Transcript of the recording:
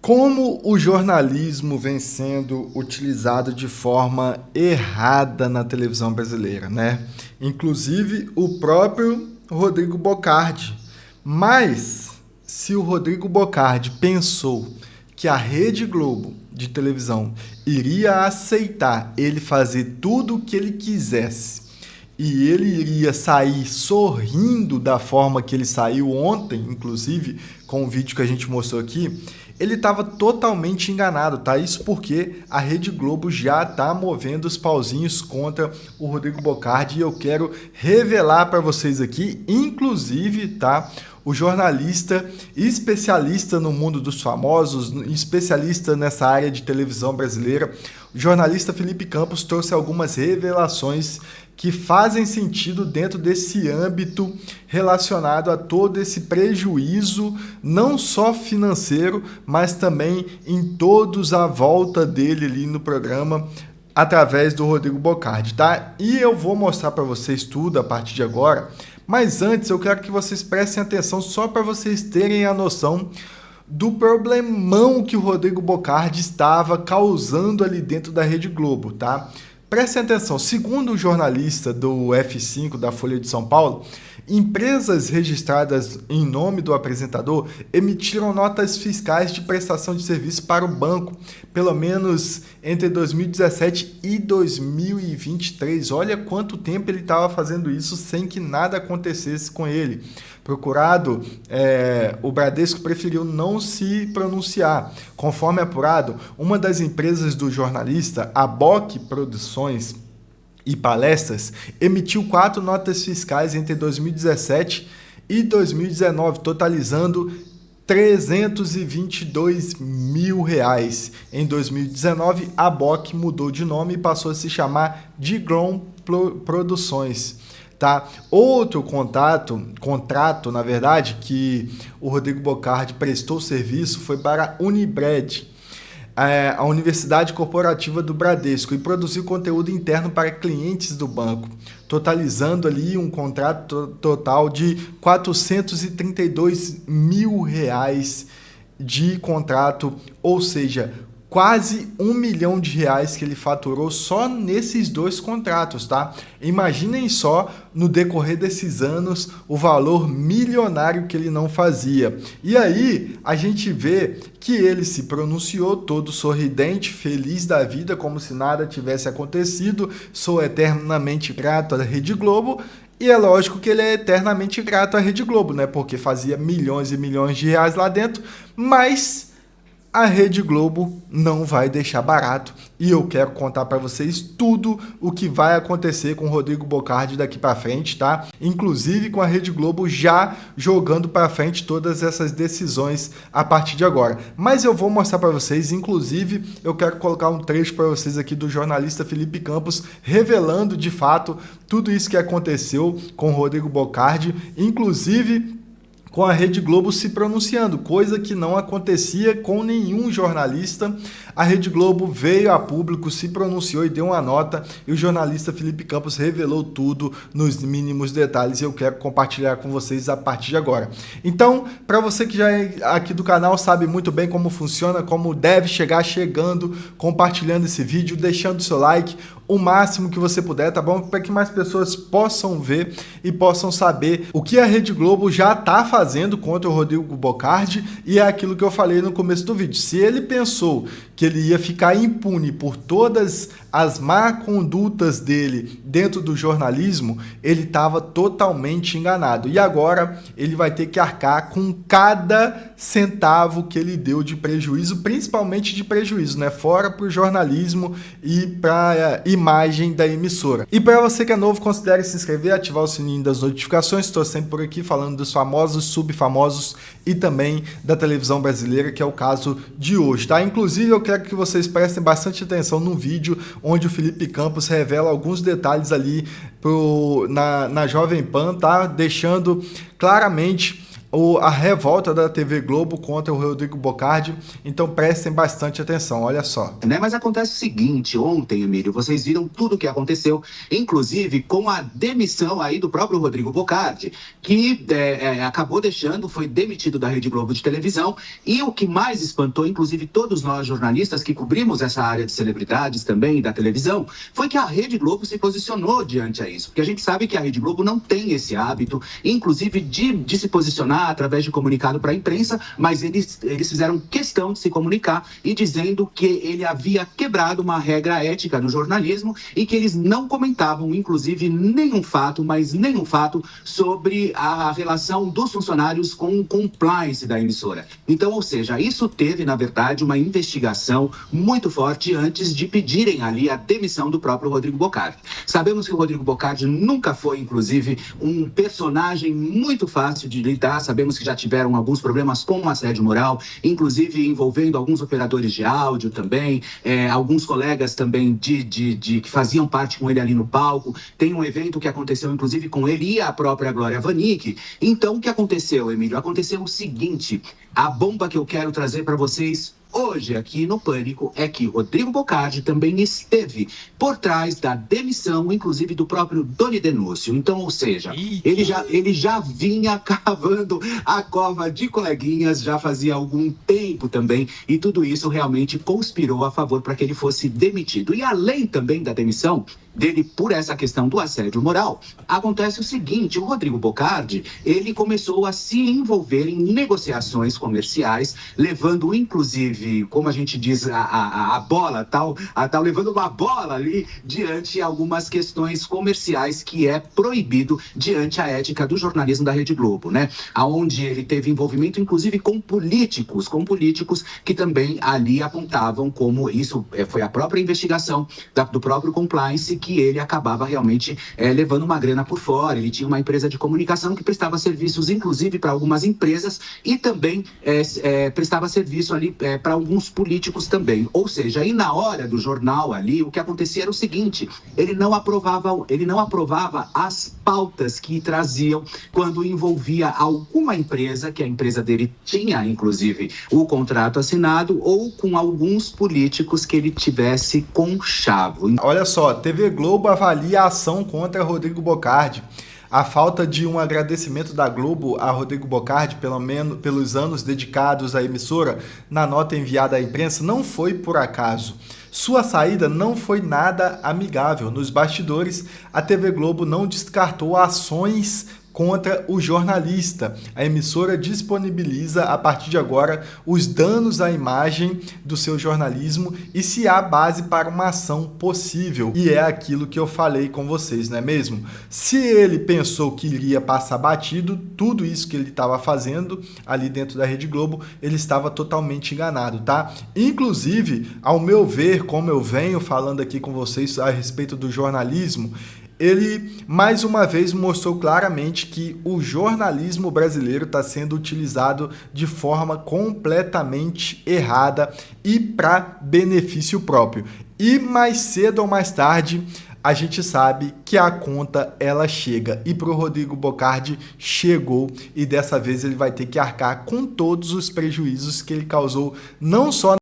Como o jornalismo vem sendo utilizado de forma errada na televisão brasileira, né? Inclusive o próprio Rodrigo Bocardi. Mas se o Rodrigo Bocardi pensou que a Rede Globo de televisão iria aceitar ele fazer tudo o que ele quisesse e ele iria sair sorrindo da forma que ele saiu ontem, inclusive com o vídeo que a gente mostrou aqui, ele estava totalmente enganado, tá? Isso porque a Rede Globo já está movendo os pauzinhos contra o Rodrigo Bocardi e eu quero revelar para vocês aqui, inclusive, tá? O jornalista especialista no mundo dos famosos, especialista nessa área de televisão brasileira, o jornalista Felipe Campos trouxe algumas revelações que fazem sentido dentro desse âmbito relacionado a todo esse prejuízo, não só financeiro, mas também em todos à volta dele ali no programa, através do Rodrigo Bocardi, tá? E eu vou mostrar para vocês tudo a partir de agora, mas antes eu quero que vocês prestem atenção só para vocês terem a noção do problemão que o Rodrigo Bocardi estava causando ali dentro da Rede Globo, tá? Prestem atenção, segundo o jornalista do F5 da Folha de São Paulo, empresas registradas em nome do apresentador emitiram notas fiscais de prestação de serviço para o banco, pelo menos entre 2017 e 2023. Olha quanto tempo ele estava fazendo isso sem que nada acontecesse com ele. Procurado, o Bradesco preferiu não se pronunciar. Conforme apurado, uma das empresas do jornalista, a BOC Produções e Palestras, emitiu 4 notas fiscais entre 2017 e 2019, totalizando R$322 mil. Em 2019, a BOC mudou de nome e passou a se chamar Digron Produções. Tá? Outro contrato, na verdade, que o Rodrigo Bocardi prestou serviço foi para a Unibred, a Universidade Corporativa do Bradesco, e produziu conteúdo interno para clientes do banco, totalizando ali um contrato total de R$432 mil de contrato, ou seja, quase R$1 milhão que ele faturou só nesses 2 contratos, tá? Imaginem só, no decorrer desses anos, o valor milionário que ele não fazia. E aí, a gente vê que ele se pronunciou todo sorridente, feliz da vida, como se nada tivesse acontecido. Sou eternamente grato à Rede Globo. E é lógico que ele é eternamente grato à Rede Globo, né? Porque fazia milhões e milhões de reais lá dentro, mas a Rede Globo não vai deixar barato e eu quero contar para vocês tudo o que vai acontecer com o Rodrigo Bocardi daqui para frente, tá? Inclusive com a Rede Globo já jogando para frente todas essas decisões a partir de agora. Mas eu vou mostrar para vocês, inclusive eu quero colocar um trecho para vocês aqui do jornalista Felipe Campos revelando de fato tudo isso que aconteceu com o Rodrigo Bocardi, inclusive com a Rede Globo se pronunciando, coisa que não acontecia com nenhum jornalista. A Rede Globo veio a público, se pronunciou e deu uma nota, e o jornalista Felipe Campos revelou tudo nos mínimos detalhes e eu quero compartilhar com vocês a partir de agora. Então, para você que já é aqui do canal, sabe muito bem como funciona, como deve chegar chegando, compartilhando esse vídeo, deixando seu like, o máximo que você puder, tá bom? Para que mais pessoas possam ver e possam saber o que a Rede Globo já está fazendo contra o Rodrigo Bocardi, e é aquilo que eu falei no começo do vídeo. Se ele pensou que ele ia ficar impune por todas as má condutas dele dentro do jornalismo, ele estava totalmente enganado. E agora ele vai ter que arcar com cada centavo que ele deu de prejuízo, principalmente de prejuízo, né? Fora para o jornalismo e para a imagem da emissora. E para você que é novo, considere se inscrever, ativar o sininho das notificações. Estou sempre por aqui falando dos famosos, subfamosos e também da televisão brasileira, que é o caso de hoje, tá? Inclusive, eu quero que vocês prestem bastante atenção no vídeo onde o Felipe Campos revela alguns detalhes ali na Jovem Pan, tá? Deixando claramente a revolta da TV Globo contra o Rodrigo Bocardi, então prestem bastante atenção, olha só. Mas acontece o seguinte, ontem, Emílio, vocês viram tudo o que aconteceu, inclusive com a demissão aí do próprio Rodrigo Bocardi, que acabou foi demitido da Rede Globo de televisão, e o que mais espantou, inclusive todos nós jornalistas que cobrimos essa área de celebridades também da televisão, foi que a Rede Globo se posicionou diante a isso, porque a gente sabe que a Rede Globo não tem esse hábito, inclusive de se posicionar através de comunicado para a imprensa, mas eles fizeram questão de se comunicar e dizendo que ele havia quebrado uma regra ética do jornalismo e que eles não comentavam, inclusive, nenhum fato sobre a relação dos funcionários com o compliance da emissora. Então, ou seja, isso teve, na verdade, uma investigação muito forte antes de pedirem ali a demissão do próprio Rodrigo Bocardi. Sabemos que o Rodrigo Bocardi nunca foi, inclusive, um personagem muito fácil de lidar. Sabemos que já tiveram alguns problemas com assédio moral, inclusive envolvendo alguns operadores de áudio também, alguns colegas também que faziam parte com ele ali no palco. Tem um evento que aconteceu, inclusive, com ele e a própria Glória Vanik. Então, o que aconteceu, Emílio? Aconteceu o seguinte, a bomba que eu quero trazer para vocês hoje aqui no Pânico é que Rodrigo Bocardi também esteve por trás da demissão, inclusive do próprio Doni Denúcio. Então, ou seja, ele já vinha cavando a cova de coleguinhas, já fazia algum tempo também, e tudo isso realmente conspirou a favor para que ele fosse demitido. E além também da demissão dele por essa questão do assédio moral, acontece o seguinte, o Rodrigo Bocardi, ele começou a se envolver em negociações comerciais, levando inclusive, como a gente diz, a bola, levando uma bola ali diante algumas questões comerciais que é proibido diante a ética do jornalismo da Rede Globo, né? Aonde ele teve envolvimento, inclusive, com políticos que também ali apontavam como isso foi a própria investigação do próprio compliance, que ele acabava realmente levando uma grana por fora. Ele tinha uma empresa de comunicação que prestava serviços, inclusive, para algumas empresas e também prestava serviço ali para alguns políticos também. Ou seja, aí na hora do jornal ali, o que acontecia era o seguinte, ele não aprovava as pautas que traziam quando envolvia alguma empresa, que a empresa dele tinha, inclusive, o contrato assinado, ou com alguns políticos que ele tivesse conchavo. Olha só, TV Globo avalia a ação contra Rodrigo Bocardi. A falta de um agradecimento da Globo a Rodrigo Bocardi, pelo menos pelos anos dedicados à emissora, na nota enviada à imprensa, não foi por acaso. Sua saída não foi nada amigável. Nos bastidores, a TV Globo não descartou ações contra o jornalista. A emissora disponibiliza, a partir de agora, os danos à imagem do seu jornalismo e se há base para uma ação possível. E é aquilo que eu falei com vocês, não é mesmo? Se ele pensou que iria passar batido, tudo isso que ele estava fazendo ali dentro da Rede Globo, ele estava totalmente enganado, tá? Inclusive, ao meu ver, como eu venho falando aqui com vocês a respeito do jornalismo, ele, mais uma vez, mostrou claramente que o jornalismo brasileiro está sendo utilizado de forma completamente errada e para benefício próprio. E mais cedo ou mais tarde, a gente sabe que a conta ela chega. E para o Rodrigo Bocardi chegou, e dessa vez ele vai ter que arcar com todos os prejuízos que ele causou, não só